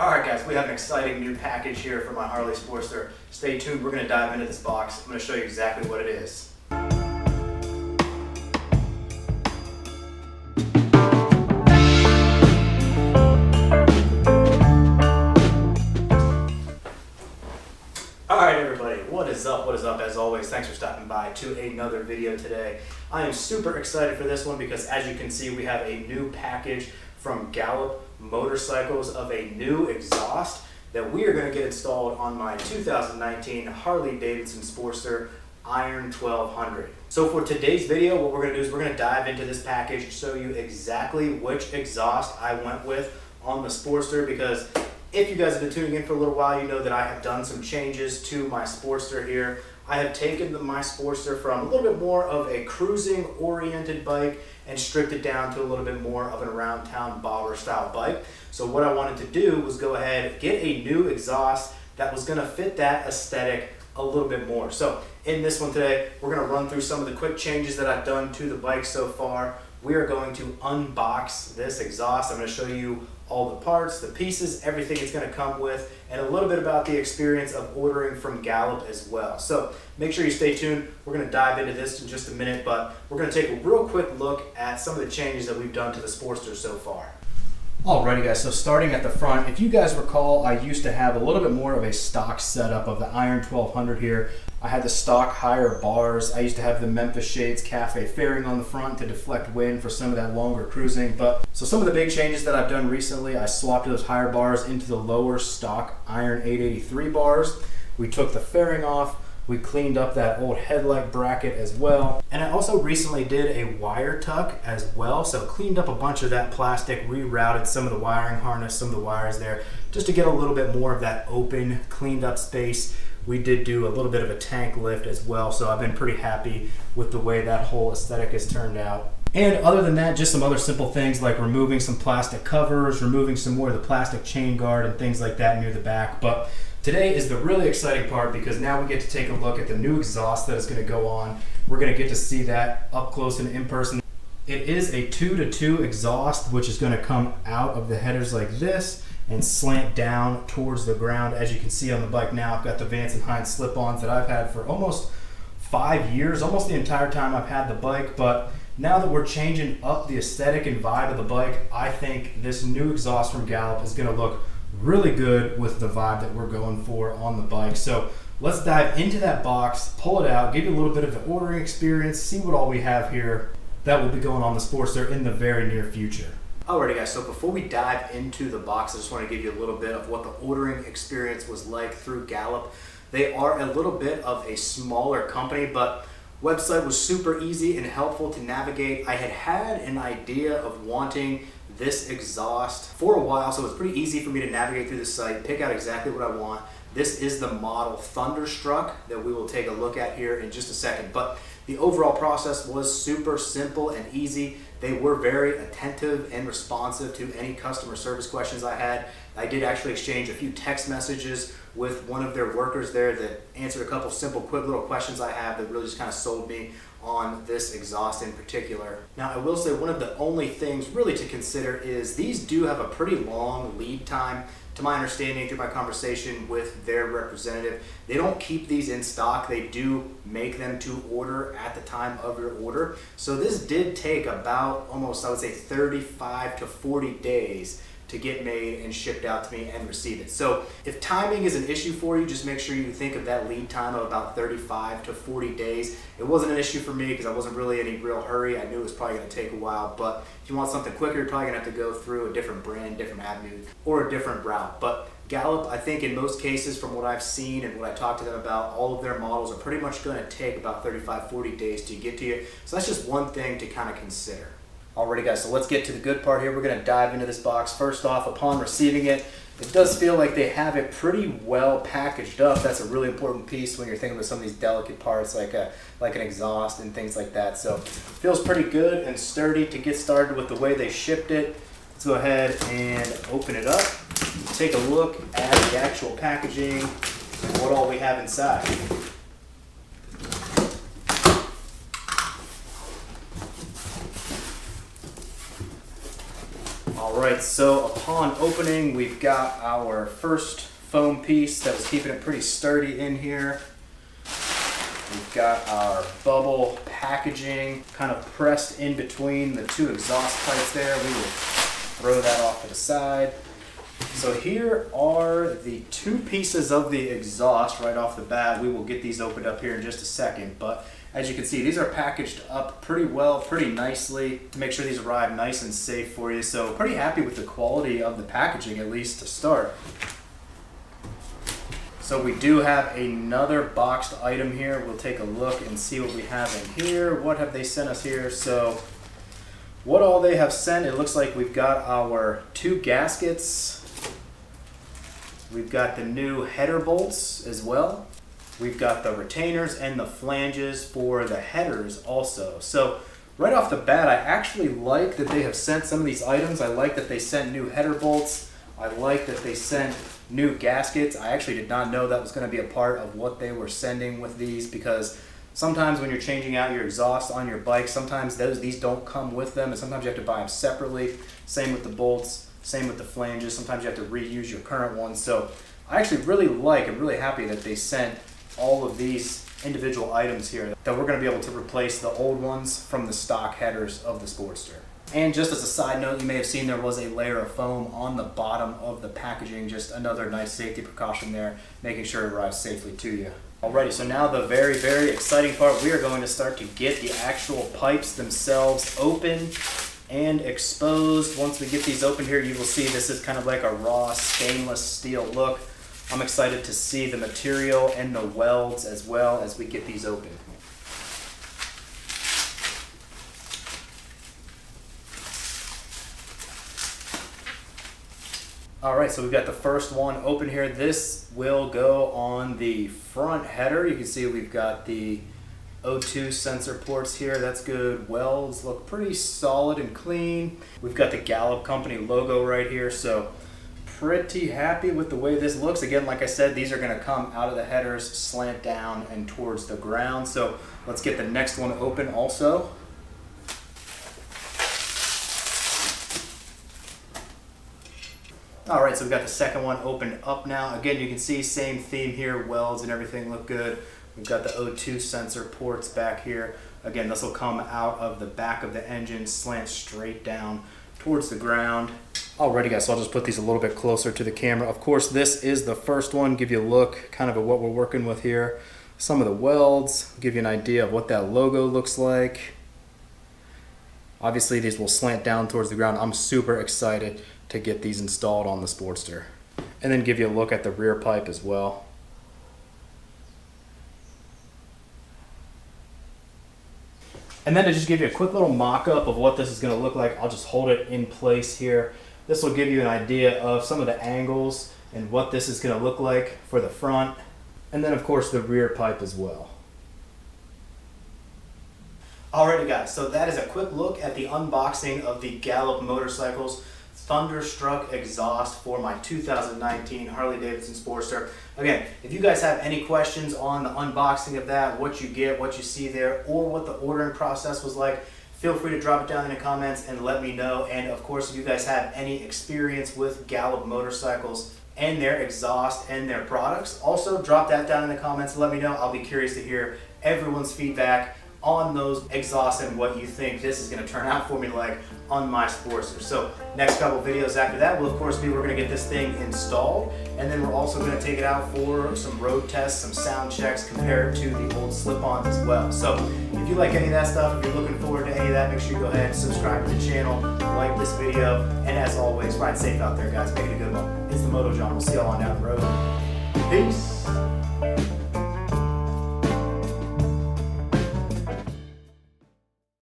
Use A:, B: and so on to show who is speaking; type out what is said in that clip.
A: Alright guys, we have an exciting new package here for my Harley Sportster. Stay tuned, we're going to dive into this box. I'm going to show you exactly what it is. Alright everybody, what is up? What is up? As always, thanks for stopping by to another video today. I am super excited for this one because as you can see we have a new package from Gallop Motorcycles of a new exhaust that we are going to get installed on my 2019 Harley Sportster Iron 1200. So for today's video, what we're going to do is we're going to dive into this package, show you exactly which exhaust I went with on the Sportster, because if you guys have been tuning in for a little while, you know that I have done some changes to my Sportster here. I have taken my Sportster from a little bit more of a cruising oriented bike and stripped it down to a little bit more of an around town bobber style bike. So what I wanted to do was go ahead, get a new exhaust that was gonna fit that aesthetic a little bit more. So in this one today, we're gonna run through some of the quick changes that I've done to the bike so far. We are going to unbox this exhaust. I'm gonna show you all the parts, the pieces, everything it's going to come with, and a little bit about the experience of ordering from Gallup as well. So make sure you stay tuned. We're going to dive into this in just a minute, but we're going to take a real quick look at some of the changes that we've done to the Sportster so far. Alrighty guys, so starting at the front, if you guys recall, I used to have a little bit more of a stock setup of the Iron 1200 here. I had the stock higher bars. I used to have the Memphis Shades Cafe fairing on the front to deflect wind for some of that longer cruising. So some of the big changes that I've done recently, I swapped those higher bars into the lower stock Iron 883 bars. We took the fairing off. We cleaned up that old headlight bracket as well. And I also recently did a wire tuck as well. So cleaned up a bunch of that plastic, rerouted some of the wiring harness, some of the wires there, just to get a little bit more of that open, cleaned up space. We did do a little bit of a tank lift as well. So I've been pretty happy with the way that whole aesthetic has turned out. And other than that, just some other simple things like removing some plastic covers, removing some more of the plastic chain guard and things like that near the back. But today is the really exciting part because now we get to take a look at the new exhaust that is going to go on. We're going to get to see that up close and in person. It is a 2-to-2 exhaust, which is going to come out of the headers like this and slant down towards the ground. As you can see on the bike now, I've got the Vance & Hines slip-ons that I've had for almost 5 years, almost the entire time I've had the bike. But now that we're changing up the aesthetic and vibe of the bike, I think this new exhaust from Gallup is going to look really good with the vibe that we're going for on the bike. So let's dive into that box, pull it out, give you a little bit of the ordering experience, see what all we have here that will be going on the Sportster in the very near future. Alrighty guys, so before we dive into the box, I just want to give you a little bit of what the ordering experience was like through Gallup. They are a little bit of a smaller company, but website was super easy and helpful to navigate. I had an idea of wanting this exhaust for a while, so it's pretty easy for me to navigate through the site, pick out exactly what I want. This is the model Thunderstruck that we will take a look at here in just a second, but the overall process was super simple and easy. They were very attentive and responsive to any customer service questions I had. I did actually exchange a few text messages with one of their workers there that answered a couple simple, quick little questions I have that really just kind of sold me on this exhaust in particular. Now I will say one of the only things really to consider is these do have a pretty long lead time. To my understanding through my conversation with their representative, they don't keep these in stock. They do make them to order at the time of your order. So this did take about almost, I would say, 35 to 40 days to get made and shipped out to me and receive it. So if timing is an issue for you, just make sure you think of that lead time of about 35 to 40 days. It wasn't an issue for me because I wasn't really in any real hurry. I knew it was probably going to take a while, but if you want something quicker, you're probably going to have to go through a different brand, different avenue, or a different route. But Gallup, I think in most cases from what I've seen and what I talked to them about, all of their models are pretty much going to take about 35, 40 days to get to you. So that's just one thing to kind of consider. Alrighty guys, so let's get to the good part here. We're going to dive into this box. First off, upon receiving it, it does feel like they have it pretty well packaged up. That's a really important piece when you're thinking about some of these delicate parts like an exhaust and things like that. So it feels pretty good and sturdy to get started with the way they shipped it. Let's go ahead and open it up, take a look at the actual packaging and what all we have inside. Alright, so upon opening, we've got our first foam piece that was keeping it pretty sturdy in here. We've got our bubble packaging kind of pressed in between the two exhaust pipes there. We will throw that off to the side. So here are the two pieces of the exhaust right off the bat. We will get these opened up here in just a second, but as you can see, these are packaged up pretty well, pretty nicely to make sure these arrive nice and safe for you. So pretty happy with the quality of the packaging, at least to start. So we do have another boxed item here. We'll take a look and see what we have in here. What have they sent us here? So what all they have sent, it looks like we've got our two gaskets. We've got the new header bolts as well. We've got the retainers and the flanges for the headers also. So right off the bat, I actually like that they have sent some of these items. I like that they sent new header bolts. I like that they sent new gaskets. I actually did not know that was going to be a part of what they were sending with these, because sometimes when you're changing out your exhaust on your bike, sometimes these don't come with them, and sometimes you have to buy them separately. Same with the bolts, same with the flanges. Sometimes you have to reuse your current ones. So I actually really like and really happy that they sent all of these individual items here, that we're going to be able to replace the old ones from the stock headers of the Sportster. And just as a side note, you may have seen there was a layer of foam on the bottom of the packaging, just another nice safety precaution there, making sure it arrives safely to you. Alrighty, so now the very, very exciting part, we are going to start to get the actual pipes themselves open and exposed. Once we get these open here, you will see this is kind of like a raw stainless steel look. I'm excited to see the material and the welds as well as we get these open. Alright, so we've got the first one open here. This will go on the front header. You can see we've got the O2 sensor ports here. That's good. Welds look pretty solid and clean. We've got the Gallup company logo right here, so pretty happy with the way this looks. Again, like I said, these are going to come out of the headers, slant down and towards the ground. So let's get the next one open also. Alright, so we've got the second one opened up now. Again, you can see same theme here, welds and everything look good. We've got the O2 sensor ports back here. Again, this will come out of the back of the engine, slant straight down towards the ground. Alrighty guys, so I'll just put these a little bit closer to the camera. Of course, this is the first one. Give you a look kind of at what we're working with here. Some of the welds, give you an idea of what that logo looks like. Obviously, these will slant down towards the ground. I'm super excited to get these installed on the Sportster. And then give you a look at the rear pipe as well. And then to just give you a quick little mock-up of what this is going to look like, I'll just hold it in place here. This will give you an idea of some of the angles and what this is going to look like for the front. And then of course the rear pipe as well. Alrighty guys, so that is a quick look at the unboxing of the Gallop Motorcycles Thunderstruck exhaust for my 2019 Harley-Davidson Sportster. Again, if you guys have any questions on the unboxing of that, what you get, what you see there, or what the ordering process was like, feel free to drop it down in the comments and let me know. And of course, if you guys have any experience with Gallop Motorcycles and their exhaust and their products, also drop that down in the comments and let me know. I'll be curious to hear everyone's feedback on those exhausts and what you think this is going to turn out for me like on my Sportster. So next couple videos after that will of course be we're going to get this thing installed, and then we're also going to take it out for some road tests, some sound checks, compare it to the old slip-ons as well. So if you like any of that stuff, if you're looking forward to any of that, make sure you go ahead and subscribe to the channel, like this video, and as always, ride safe out there guys, make it a good one. It's the Moto Jawn. We'll see y'all on down the road. Peace.